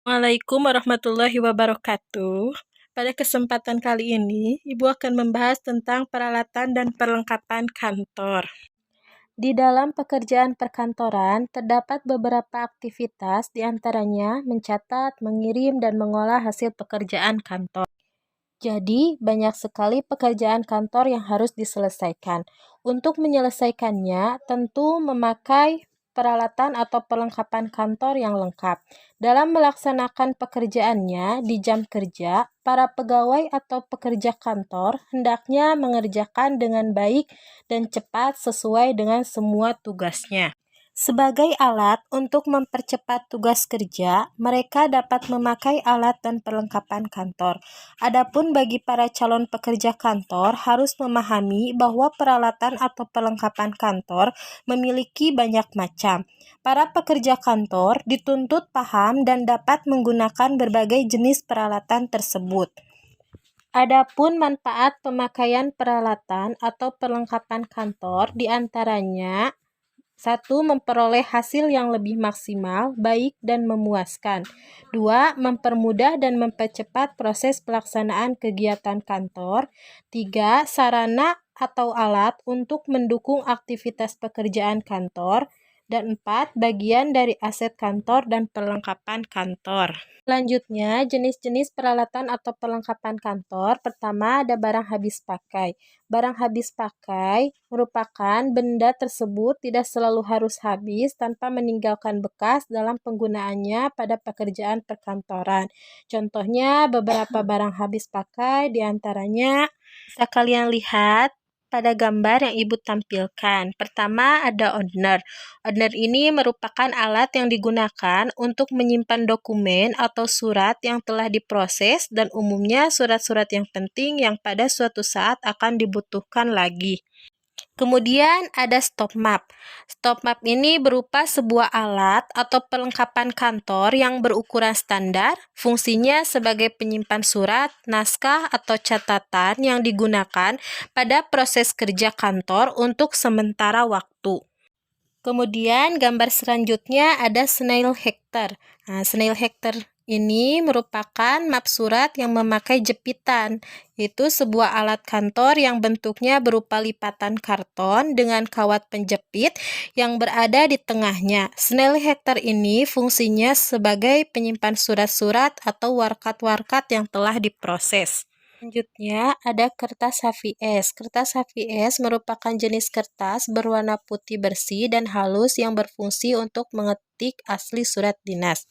Assalamualaikum warahmatullahi wabarakatuh. Pada kesempatan kali ini, Ibu akan membahas tentang peralatan dan perlengkapan kantor. Di dalam pekerjaan perkantoran, terdapat beberapa aktivitas, diantaranya mencatat, mengirim, dan mengolah hasil pekerjaan kantor. Jadi, banyak sekali pekerjaan kantor yang harus diselesaikan. Untuk menyelesaikannya, tentu memakai peralatan atau perlengkapan kantor yang lengkap. Dalam melaksanakan pekerjaannya di jam kerja, para pegawai atau pekerja kantor hendaknya mengerjakan dengan baik dan cepat sesuai dengan semua tugasnya. Sebagai alat untuk mempercepat tugas kerja, mereka dapat memakai alat dan perlengkapan kantor. Adapun bagi para calon pekerja kantor harus memahami bahwa peralatan atau perlengkapan kantor memiliki banyak macam. Para pekerja kantor dituntut paham dan dapat menggunakan berbagai jenis peralatan tersebut. Adapun manfaat pemakaian peralatan atau perlengkapan kantor diantaranya: 1. Memperoleh hasil yang lebih maksimal, baik, dan memuaskan. 2. Mempermudah dan mempercepat proses pelaksanaan kegiatan kantor. 3. Sarana atau alat untuk mendukung aktivitas pekerjaan kantor. Dan 4. Bagian dari aset kantor dan perlengkapan kantor. Selanjutnya, jenis-jenis peralatan atau perlengkapan kantor. Pertama, ada barang habis pakai. Barang habis pakai merupakan benda tersebut tidak selalu harus habis tanpa meninggalkan bekas dalam penggunaannya pada pekerjaan perkantoran. Contohnya, beberapa barang habis pakai diantaranya bisa kalian lihat pada gambar yang Ibu tampilkan. Pertama, ada owner. Owner ini merupakan alat yang digunakan untuk menyimpan dokumen atau surat yang telah diproses dan umumnya surat-surat yang penting yang pada suatu saat akan dibutuhkan lagi. Kemudian ada stop map. Stop map ini berupa sebuah alat atau perlengkapan kantor yang berukuran standar, fungsinya sebagai penyimpan surat, naskah, atau catatan yang digunakan pada proses kerja kantor untuk sementara waktu. Kemudian gambar selanjutnya ada snail hector. Snail hector ini merupakan map surat yang memakai jepitan, yaitu sebuah alat kantor yang bentuknya berupa lipatan karton dengan kawat penjepit yang berada di tengahnya. Snail hector ini fungsinya sebagai penyimpan surat-surat atau warkat-warkat yang telah diproses. Selanjutnya ada kertas HVS. Kertas HVS merupakan jenis kertas berwarna putih bersih dan halus yang berfungsi untuk mengetik asli surat dinas.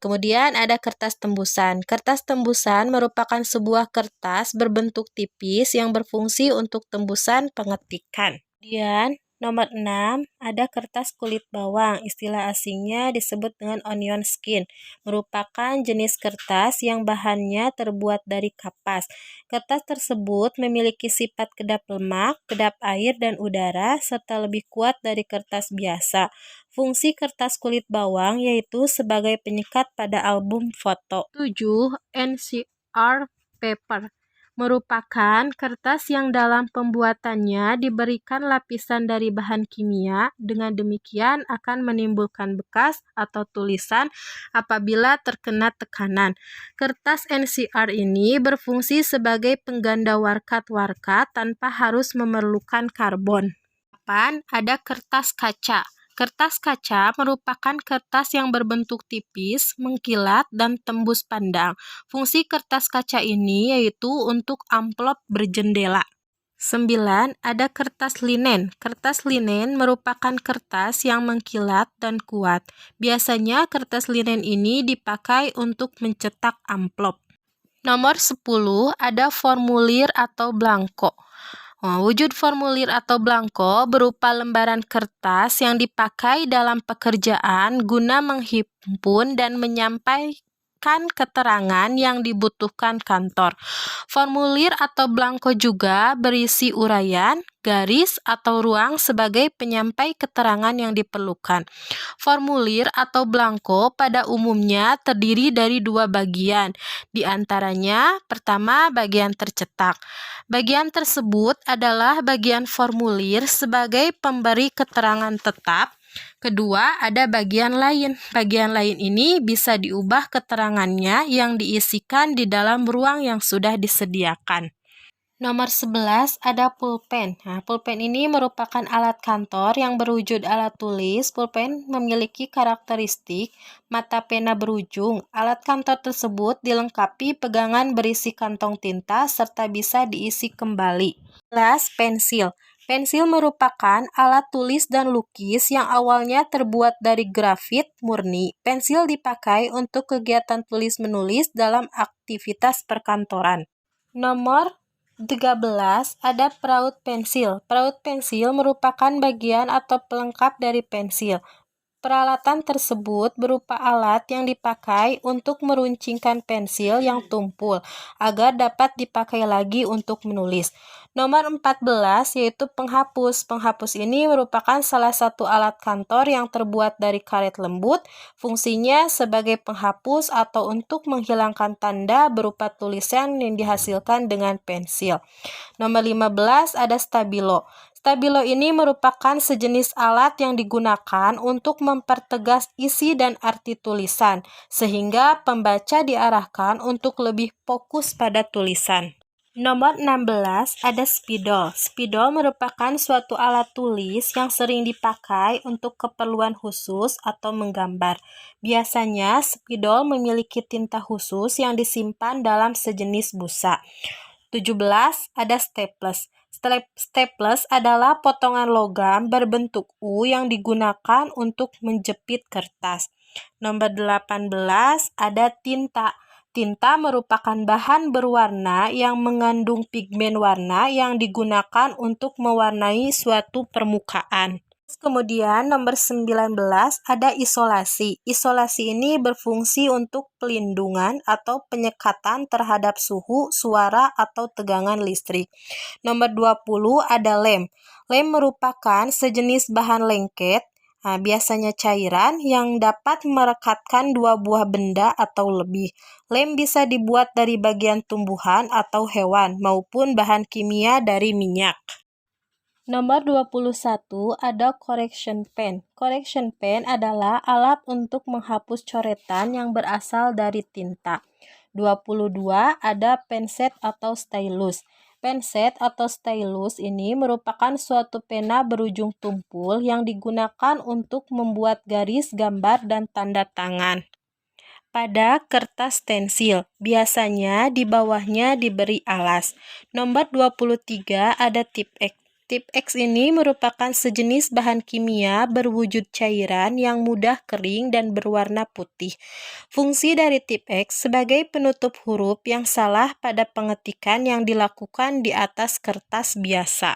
Kemudian ada kertas tembusan. Kertas tembusan merupakan sebuah kertas berbentuk tipis yang berfungsi untuk tembusan pengetikan. Kemudian nomor 6, ada kertas kulit bawang. Istilah asingnya disebut dengan onion skin. Merupakan jenis kertas yang bahannya terbuat dari kapas. Kertas tersebut memiliki sifat kedap lemak, kedap air dan udara, serta lebih kuat dari kertas biasa. Fungsi kertas kulit bawang yaitu sebagai penyekat pada album foto. 7. NCR paper merupakan kertas yang dalam pembuatannya diberikan lapisan dari bahan kimia. Dengan demikian akan menimbulkan bekas atau tulisan apabila terkena tekanan. Kertas NCR ini berfungsi sebagai pengganda warkat-warkat tanpa harus memerlukan karbon. 8. Ada kertas kaca. Kertas kaca merupakan kertas yang berbentuk tipis, mengkilat, dan tembus pandang. Fungsi kertas kaca ini yaitu untuk amplop berjendela. 9. Ada kertas linen. Kertas linen merupakan kertas yang mengkilat dan kuat. Biasanya kertas linen ini dipakai untuk mencetak amplop. Nomor 10, ada formulir atau blanko. Wujud formulir atau blanko berupa lembaran kertas yang dipakai dalam pekerjaan guna menghimpun dan menyampaikan keterangan yang dibutuhkan kantor. Formulir atau blanko juga berisi uraian, garis, atau ruang sebagai penyampai keterangan yang diperlukan. Formulir atau blanko pada umumnya terdiri dari dua bagian, di antaranya pertama bagian tercetak. Bagian tersebut adalah bagian formulir sebagai pemberi keterangan tetap, Kedua, ada bagian lain. Bagian lain ini bisa diubah keterangannya yang diisikan di dalam ruang yang sudah disediakan. Nomor 11 ada pulpen. Nah, pulpen ini merupakan alat kantor yang berwujud alat tulis. Pulpen memiliki karakteristik mata pena berujung. Alat kantor tersebut dilengkapi pegangan berisi kantong tinta serta bisa diisi kembali. Kelas pensil. Pensil merupakan alat tulis dan lukis yang awalnya terbuat dari grafit murni. Pensil dipakai untuk kegiatan tulis-menulis dalam aktivitas perkantoran. Nomor 13 ada peraut pensil. Peraut pensil merupakan bagian atau pelengkap dari pensil. Peralatan tersebut berupa alat yang dipakai untuk meruncingkan pensil yang tumpul agar dapat dipakai lagi untuk menulis. Nomor 14 yaitu penghapus. Penghapus ini merupakan salah satu alat kantor yang terbuat dari karet lembut. Fungsinya sebagai penghapus atau untuk menghilangkan tanda berupa tulisan yang dihasilkan dengan pensil. Nomor 15 ada stabilo. Stabilo ini merupakan sejenis alat yang digunakan untuk mempertegas isi dan arti tulisan, sehingga pembaca diarahkan untuk lebih fokus pada tulisan. Nomor 16 ada spidol. Spidol merupakan suatu alat tulis yang sering dipakai untuk keperluan khusus atau menggambar. Biasanya spidol memiliki tinta khusus yang disimpan dalam sejenis busa. 17 ada staples. Staples adalah potongan logam berbentuk U yang digunakan untuk menjepit kertas. Nomor 18 ada tinta. Tinta merupakan bahan berwarna yang mengandung pigmen warna yang digunakan untuk mewarnai suatu permukaan. Kemudian nomor 19 ada isolasi. Isolasi ini berfungsi untuk pelindungan atau penyekatan terhadap suhu, suara, atau tegangan listrik. Nomor 20 ada lem. Lem merupakan sejenis bahan lengket, biasanya cairan yang dapat merekatkan dua buah benda atau lebih. Lem bisa dibuat dari bagian tumbuhan atau hewan maupun bahan kimia dari minyak. Nomor 21 ada correction pen. Correction pen adalah alat untuk menghapus coretan yang berasal dari tinta. 22 ada penset atau stylus. Penset atau stylus ini merupakan suatu pena berujung tumpul yang digunakan untuk membuat garis, gambar, dan tanda tangan pada kertas stensil. Biasanya di bawahnya diberi alas. Nomor 23 ada tip X. Tip X ini merupakan sejenis bahan kimia berwujud cairan yang mudah kering dan berwarna putih. Fungsi dari tip X sebagai penutup huruf yang salah pada pengetikan yang dilakukan di atas kertas biasa.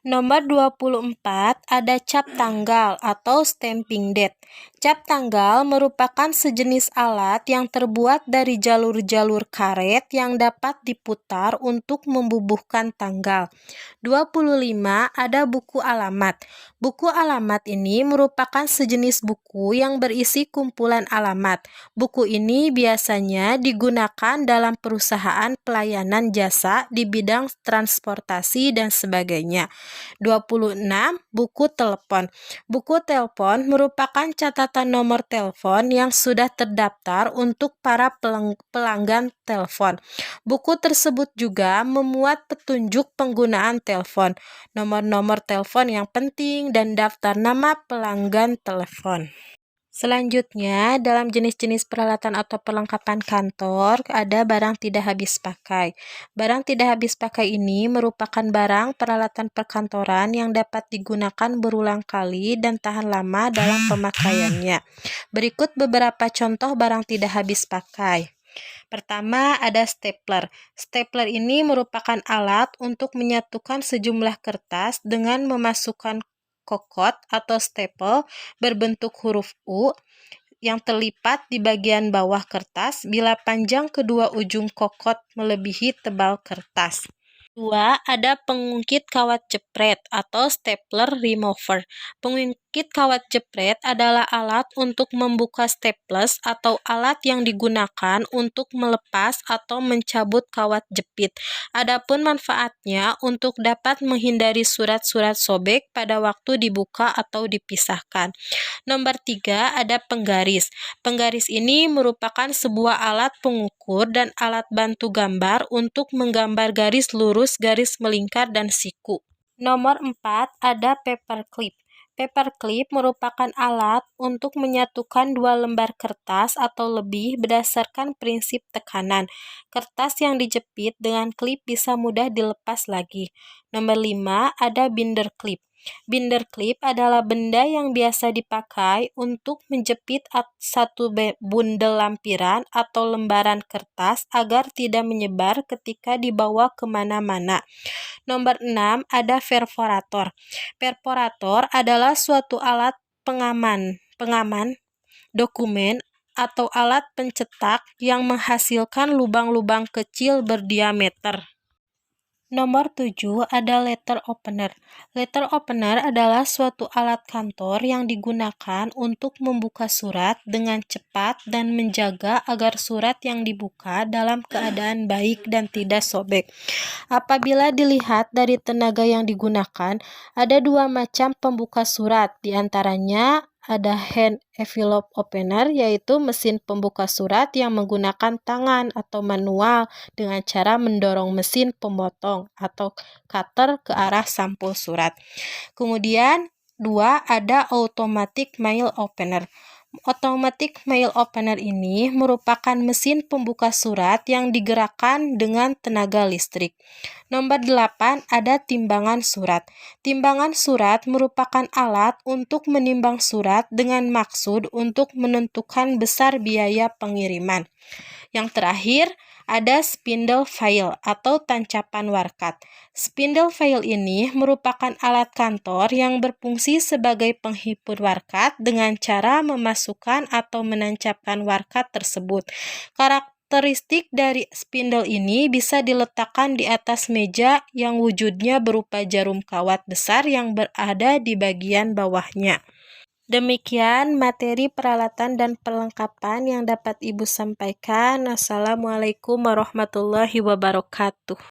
Nomor 24 ada cap tanggal atau stamping date. Cap tanggal merupakan sejenis alat yang terbuat dari jalur-jalur karet yang dapat diputar untuk membubuhkan tanggal. 25 ada buku alamat. Buku alamat ini merupakan sejenis buku yang berisi kumpulan alamat. Buku ini biasanya digunakan dalam perusahaan pelayanan jasa di bidang transportasi dan sebagainya. 26 buku telepon. Buku telepon merupakan catatan nomor telepon yang sudah terdaftar untuk para pelanggan telepon. Buku tersebut juga memuat petunjuk penggunaan telepon, nomor-nomor telepon yang penting, dan daftar nama pelanggan telepon. Selanjutnya, dalam jenis-jenis peralatan atau perlengkapan kantor, ada barang tidak habis pakai. Barang tidak habis pakai ini merupakan barang peralatan perkantoran yang dapat digunakan berulang kali dan tahan lama dalam pemakaiannya. Berikut beberapa contoh barang tidak habis pakai. Pertama, ada stapler. Stapler ini merupakan alat untuk menyatukan sejumlah kertas dengan memasukkan kokot atau staple berbentuk huruf U yang terlipat di bagian bawah kertas bila panjang kedua ujung kokot melebihi tebal kertas. 2. Ada pengungkit kawat jepret atau stapler remover. Pengungkit Rakit kawat jepret adalah alat untuk membuka staples atau alat yang digunakan untuk melepas atau mencabut kawat jepit. Adapun manfaatnya untuk dapat menghindari surat-surat sobek pada waktu dibuka atau dipisahkan. Nomor 3 ada penggaris. Penggaris ini merupakan sebuah alat pengukur dan alat bantu gambar untuk menggambar garis lurus, garis melingkar, dan siku. Nomor 4 ada paperclip. Paperclip merupakan alat untuk menyatukan dua lembar kertas atau lebih berdasarkan prinsip tekanan. Kertas yang dijepit dengan klip bisa mudah dilepas lagi. Nomor 5 ada binder clip. Binder clip adalah benda yang biasa dipakai untuk menjepit satu bundel lampiran atau lembaran kertas agar tidak menyebar ketika dibawa kemana-mana. Nomor 6 ada perforator. Perforator adalah suatu alat pengaman dokumen atau alat pencetak yang menghasilkan lubang-lubang kecil berdiameter. Nomor 7 ada letter opener. Letter opener adalah suatu alat kantor yang digunakan untuk membuka surat dengan cepat dan menjaga agar surat yang dibuka dalam keadaan baik dan tidak sobek. Apabila dilihat dari tenaga yang digunakan, ada dua macam pembuka surat, diantaranya ada hand envelope opener, yaitu mesin pembuka surat yang menggunakan tangan atau manual dengan cara mendorong mesin pemotong atau cutter ke arah sampul surat. Kemudian 2 ada automatic mail opener. Automatic mail opener ini merupakan mesin pembuka surat yang digerakkan dengan tenaga listrik. Nomor 8 ada timbangan surat. Timbangan surat merupakan alat untuk menimbang surat dengan maksud untuk menentukan besar biaya pengiriman. Yang terakhir, ada spindle file atau tancapan warkat. Spindle file ini merupakan alat kantor yang berfungsi sebagai penghipur warkat dengan cara memasukkan atau menancapkan warkat tersebut. Karakteristik dari spindle ini bisa diletakkan di atas meja yang wujudnya berupa jarum kawat besar yang berada di bagian bawahnya. Demikian materi peralatan dan perlengkapan yang dapat Ibu sampaikan. Assalamualaikum warahmatullahi wabarakatuh.